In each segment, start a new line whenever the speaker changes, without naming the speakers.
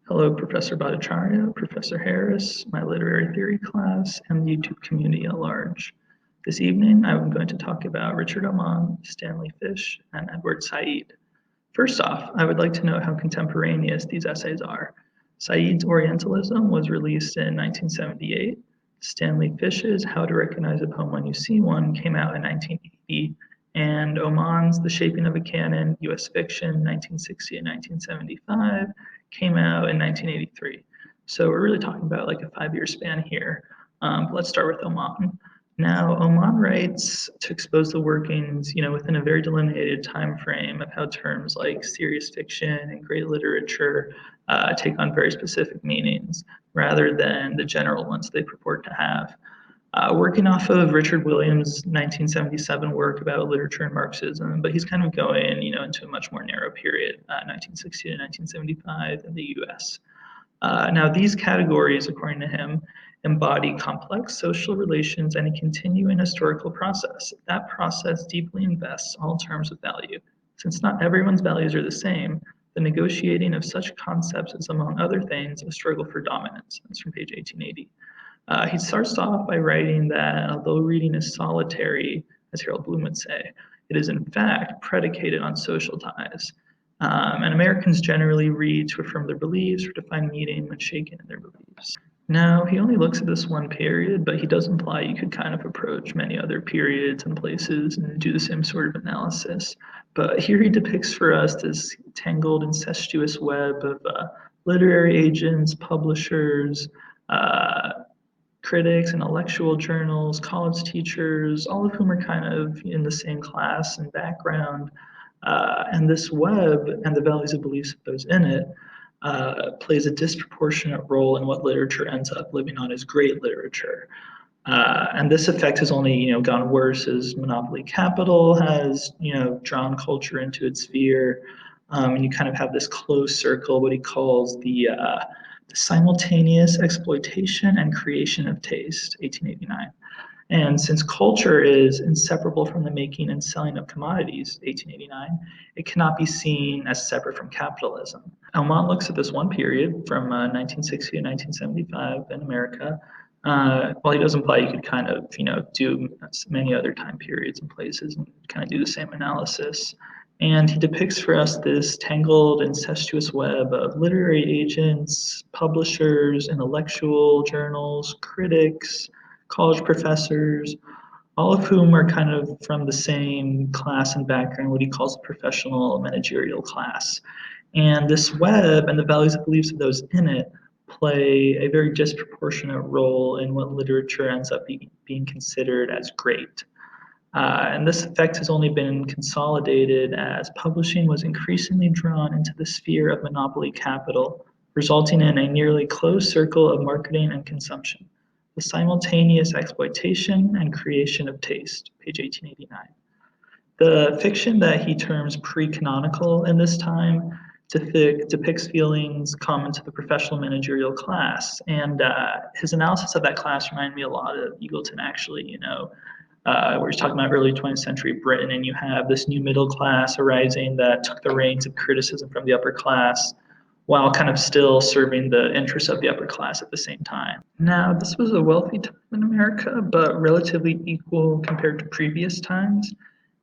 Hello, Professor Bhattacharya, Professor Harris, my literary theory class, and the YouTube community at large. This evening, I'm going to talk about Richard Oman, Stanley Fish, and Edward Said. First off, I would like to note how contemporaneous these essays are. Said's Orientalism was released in 1978. Stanley Fish's How to Recognize a Poem When You See One came out in 1980, and Oman's The Shaping of a Canon, U.S. Fiction, 1960 and 1975, came out in 1983. So we're really talking about like a 5-year span here. Let's start with Oman. Now, Oman writes to expose the workings, within a very delineated time frame of how terms like serious fiction and great literature take on very specific meanings, rather than the general ones they purport to have. Working off of Richard Williams' 1977 work about literature and Marxism, but he's kind of going, into a much more narrow period, 1960 to 1975 in the U.S. Now, these categories, according to him, embody complex social relations and a continuing historical process. That process deeply invests all terms of value. Since not everyone's values are the same, the negotiating of such concepts is, among other things, a struggle for dominance. That's from page 1880. He starts off by writing that although reading is solitary, as Harold Bloom would say, it is in fact predicated on social ties. And Americans generally read to affirm their beliefs or to find meaning when shaken in their beliefs. Now, he only looks at this one period, but he does imply you could kind of approach many other periods and places and do the same sort of analysis. But here he depicts for us this tangled, incestuous web of literary agents, publishers, critics, intellectual journals, college teachers, all of whom are kind of in the same class and background. And this web and the values and beliefs of those in it plays a disproportionate role in what literature ends up living on as great literature. And this effect has only, gone worse as monopoly capital has, drawn culture into its sphere. And you kind of have this closed circle, what he calls the simultaneous exploitation and creation of taste, 1889. And since culture is inseparable from the making and selling of commodities, 1889, it cannot be seen as separate from capitalism. Oman looks at this one period from 1960 to 1975 in America. While he does imply you could kind of, do many other time periods and places and kind of do the same analysis. And he depicts for us this tangled, incestuous web of literary agents, publishers, intellectual journals, critics, college professors, all of whom are kind of from the same class and background, what he calls the professional managerial class. And this web and the values and beliefs of those in it play a very disproportionate role in what literature ends up being considered as great. And this effect has only been consolidated as publishing was increasingly drawn into the sphere of monopoly capital, resulting in a nearly closed circle of marketing and consumption, the simultaneous exploitation and creation of taste, page 1889. The fiction that he terms pre-canonical in this time depicts feelings common to the professional managerial class, and his analysis of that class reminded me a lot of Eagleton, actually, where he's talking about early 20th century Britain, and you have this new middle class arising that took the reins of criticism from the upper class while kind of still serving the interests of the upper class at the same time. Now, this was a wealthy time in America, but relatively equal compared to previous times.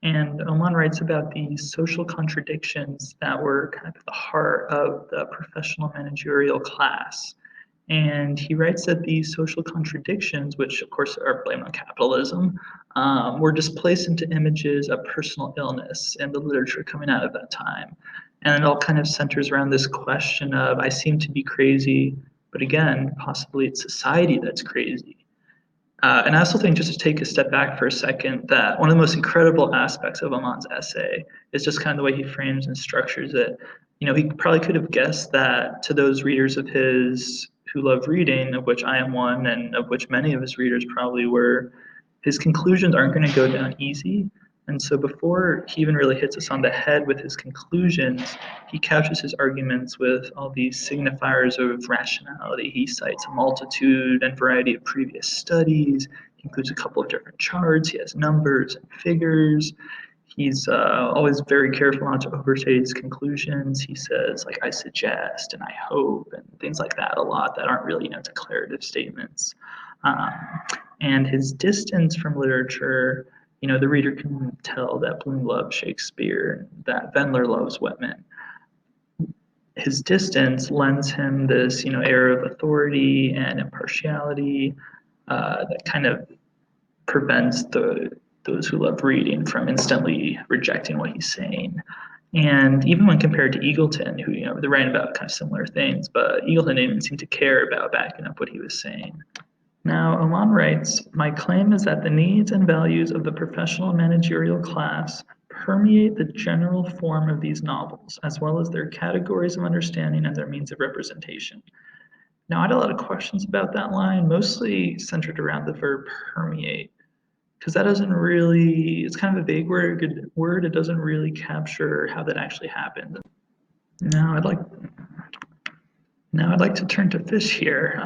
And Oman writes about these social contradictions that were kind of at the heart of the professional managerial class. And he writes that these social contradictions, which of course are blamed on capitalism, were displaced into images of personal illness in the literature coming out of that time. And it all kind of centers around this question of, I seem to be crazy, but again, possibly it's society that's crazy. And I also think, just to take a step back for a second, that one of the most incredible aspects of Oman's essay is just kind of the way he frames and structures it. He probably could have guessed that to those readers of his who love reading, of which I am one, and of which many of his readers probably were, his conclusions aren't going to go down easy. And so before he even really hits us on the head with his conclusions, he couches his arguments with all these signifiers of rationality. He cites a multitude and variety of previous studies. He includes a couple of different charts. He has numbers and figures. He's always very careful not to overstate his conclusions. He says, like, I suggest and I hope and things like that a lot that aren't really, declarative statements. Um, and his distance from literature, the reader can tell that Bloom loves Shakespeare, that Wendler loves Whitman. His distance lends him this, air of authority and impartiality that kind of prevents those who love reading from instantly rejecting what he's saying. And even when compared to Eagleton, who, they're writing about kind of similar things, but Eagleton didn't even seem to care about backing up what he was saying. Now, Oman writes, my claim is that the needs and values of the professional managerial class permeate the general form of these novels, as well as their categories of understanding and their means of representation. Now, I had a lot of questions about that line, mostly centered around the verb permeate, because that doesn't really, it's kind of a vague word, it doesn't really capture how that actually happened. Now I'd like to turn to Fish here.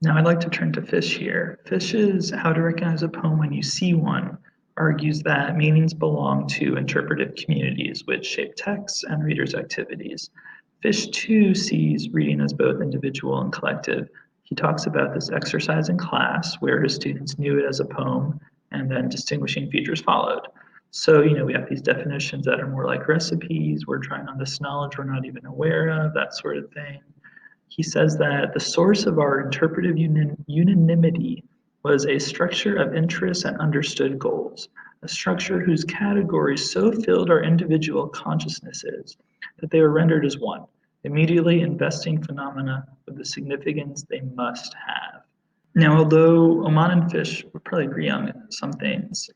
Now I'd like to turn to Fish here. Fish's How to Recognize a Poem When You See One argues that meanings belong to interpretive communities which shape texts and readers' activities. Fish too sees reading as both individual and collective. He talks about this exercise in class where his students knew it as a poem and then distinguishing features followed. So, we have these definitions that are more like recipes. We're trying on this knowledge we're not even aware of, that sort of thing. He says that the source of our interpretive unanimity was a structure of interests and understood goals, a structure whose categories so filled our individual consciousnesses that they were rendered as one, immediately investing phenomena with the significance they must have. Now, although Oman and Fish would probably agree on some things,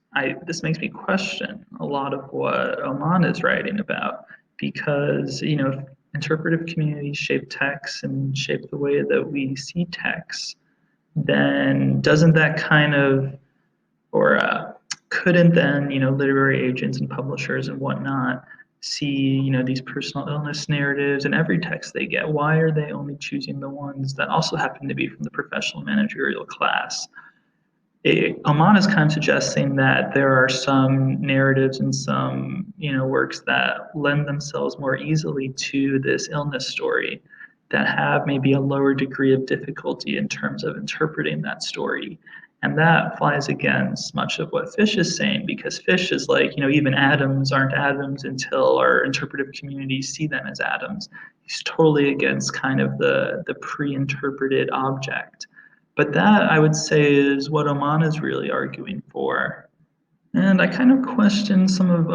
this makes me question a lot of what Oman is writing about, because, interpretive communities shape texts and shape the way that we see texts, then doesn't that kind of, or couldn't then, literary agents and publishers and whatnot see, these personal illness narratives in every text they get? Why are they only choosing the ones that also happen to be from the professional managerial class? Oman is kind of suggesting that there are some narratives and some, works that lend themselves more easily to this illness story, that have maybe a lower degree of difficulty in terms of interpreting that story. And that flies against much of what Fish is saying, because Fish is like, even atoms aren't atoms until our interpretive communities see them as atoms. He's totally against kind of the pre-interpreted object. But that, I would say, is what Oman is really arguing for. And I kind of question some of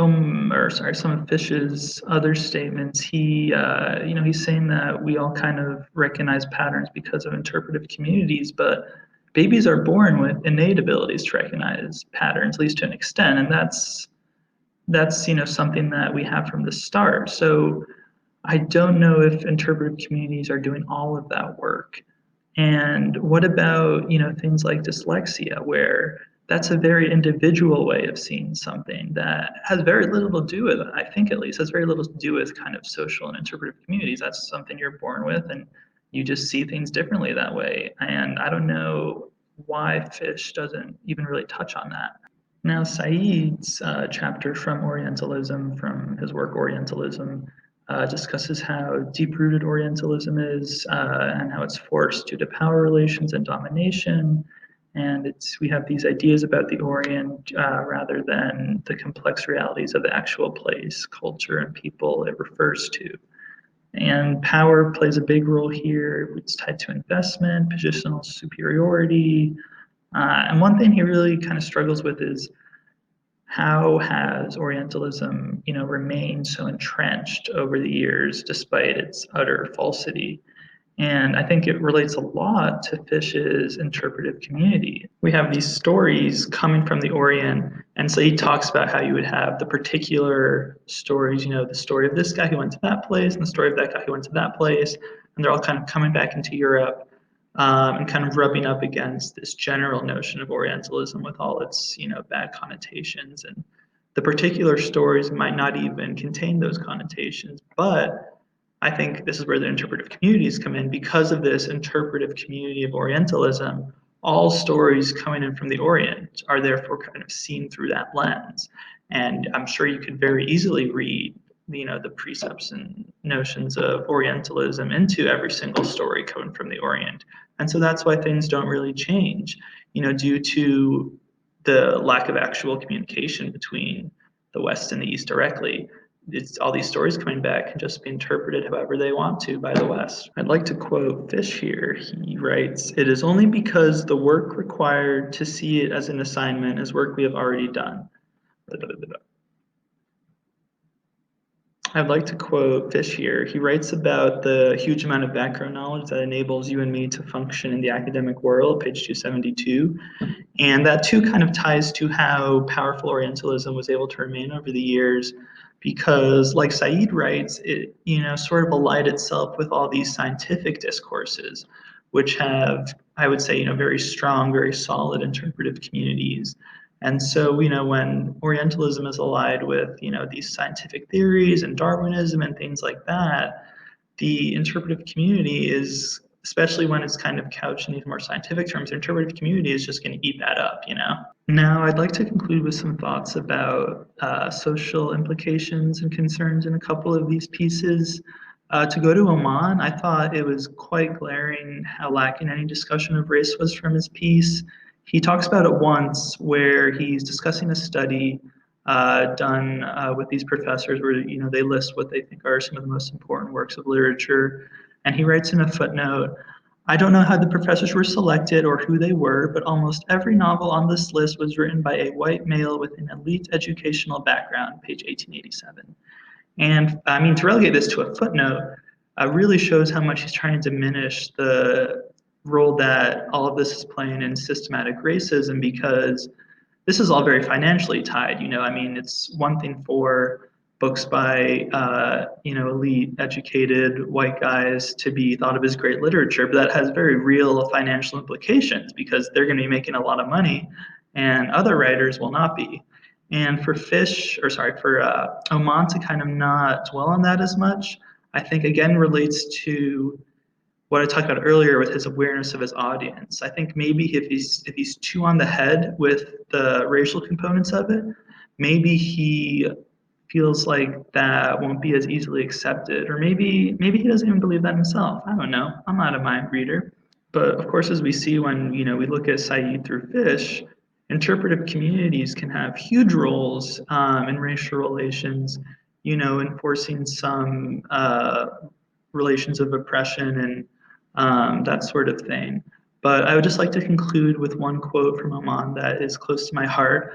Fish's other statements. He's saying that we all kind of recognize patterns because of interpretive communities, but babies are born with innate abilities to recognize patterns, at least to an extent, and that's something that we have from the start. So I don't know if interpretive communities are doing all of that work. And what about, things like dyslexia, where that's a very individual way of seeing something that has very little to do with, I think at least, has very little to do with kind of social and interpretive communities. That's something you're born with, and you just see things differently that way. And I don't know why Fish doesn't even really touch on that. Now, Said's chapter from Orientalism, from his work Orientalism, discusses how deep-rooted Orientalism is and how it's forced due to power relations and domination. And we have these ideas about the Orient rather than the complex realities of the actual place, culture, and people it refers to. And power plays a big role here. It's tied to investment, positional superiority. And one thing he really kind of struggles with is how has Orientalism, remained so entrenched over the years despite its utter falsity? And I think it relates a lot to Fish's interpretive community. We have these stories coming from the Orient, and so he talks about how you would have the particular stories, the story of this guy who went to that place and the story of that guy who went to that place, and they're all kind of coming back into Europe and kind of rubbing up against this general notion of Orientalism with all its, bad connotations. And the particular stories might not even contain those connotations, but I think this is where the interpretive communities come in. Because of this interpretive community of Orientalism, all stories coming in from the Orient are therefore kind of seen through that lens. And I'm sure you could very easily read, the precepts and notions of Orientalism into every single story coming from the Orient. And so that's why things don't really change, due to the lack of actual communication between the West and the East directly. It's all these stories coming back can just be interpreted however they want to by the West. I'd like to quote Fish here. He writes, "It is only because the work required to see it as an assignment is work we have already done." I'd like to quote Fish here. He writes about the huge amount of background knowledge that enables you and me to function in the academic world, page 272. And that too kind of ties to how powerful Orientalism was able to remain over the years, because like Said writes, it sort of allied itself with all these scientific discourses, which have, I would say, very strong, very solid interpretive communities. And so, when Orientalism is allied with, these scientific theories and Darwinism and things like that, the interpretive community is, especially when it's kind of couched in these more scientific terms, the interpretive community is just going to eat that up, Now, I'd like to conclude with some thoughts about social implications and concerns in a couple of these pieces. To go to Oman, I thought it was quite glaring how lacking any discussion of race was from his piece. He talks about it once where he's discussing a study done with these professors where they list what they think are some of the most important works of literature. And he writes in a footnote, "I don't know how the professors were selected or who they were, but almost every novel on this list was written by a white male with an elite educational background," page 1887. And I mean, to relegate this to a footnote really shows how much he's trying to diminish the role that all of this is playing in systematic racism, because this is all very financially tied. I mean, it's one thing for books by elite educated white guys to be thought of as great literature, but that has very real financial implications because they're going to be making a lot of money and other writers will not be. And for Oman to kind of not dwell on that as much, I think again relates to what I talked about earlier with his awareness of his audience. I think maybe if he's too on the head with the racial components of it, maybe he feels like that won't be as easily accepted, or maybe he doesn't even believe that himself. I don't know. I'm not a mind reader. But of course, as we see when we look at Said through Fish, interpretive communities can have huge roles in racial relations, enforcing some relations of oppression and that sort of thing. But I would just like to conclude with one quote from Oman that is close to my heart.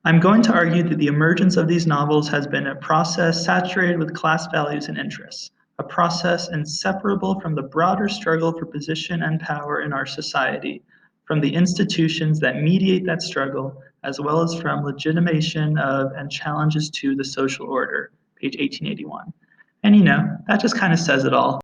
"I'm going to argue that the emergence of these novels has been a process saturated with class values and interests, a process inseparable from the broader struggle for position and power in our society, from the institutions that mediate that struggle, as well as from legitimation of and challenges to the social order," page 1881. And that just kind of says it all.